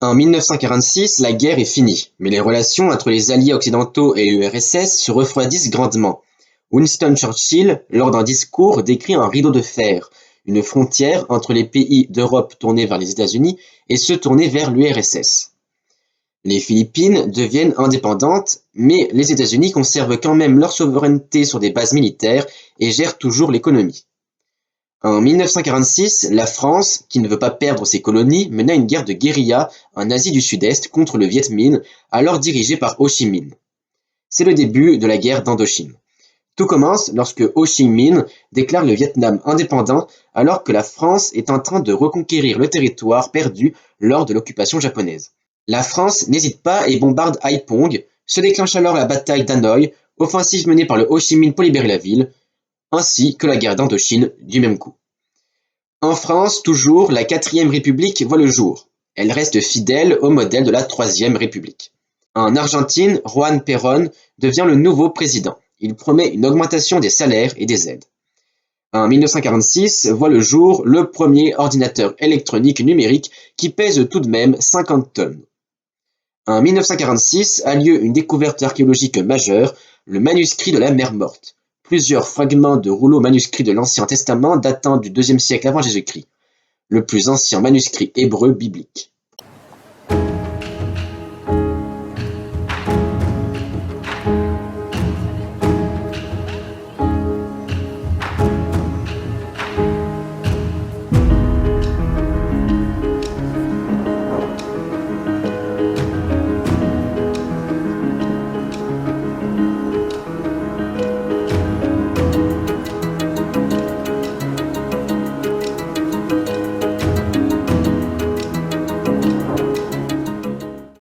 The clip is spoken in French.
En 1946, la guerre est finie, mais les relations entre les alliés occidentaux et l'URSS se refroidissent grandement. Winston Churchill, lors d'un discours, décrit un rideau de fer, une frontière entre les pays d'Europe tournés vers les États-Unis et ceux tournés vers l'URSS. Les Philippines deviennent indépendantes, mais les États-Unis conservent quand même leur souveraineté sur des bases militaires et gèrent toujours l'économie. En 1946, la France, qui ne veut pas perdre ses colonies, mena une guerre de guérilla en Asie du Sud-Est contre le Viet Minh, alors dirigé par Ho Chi Minh. C'est le début de la guerre d'Indochine. Tout commence lorsque Ho Chi Minh déclare le Vietnam indépendant alors que la France est en train de reconquérir le territoire perdu lors de l'occupation japonaise. La France n'hésite pas et bombarde Haiphong, se déclenche alors la bataille d'Hanoï, offensive menée par le Ho Chi Minh pour libérer la ville, ainsi que la guerre d'Indochine du même coup. En France, toujours, la 4e République voit le jour. Elle reste fidèle au modèle de la 3e République. En Argentine, Juan Perón devient le nouveau président. Il promet une augmentation des salaires et des aides. En 1946, voit le jour le premier ordinateur électronique numérique qui pèse tout de même 50 tonnes. En 1946 a lieu une découverte archéologique majeure, le manuscrit de la Mer Morte. Plusieurs fragments de rouleaux manuscrits de l'Ancien Testament datant du IIe siècle avant Jésus-Christ, le plus ancien manuscrit hébreu biblique.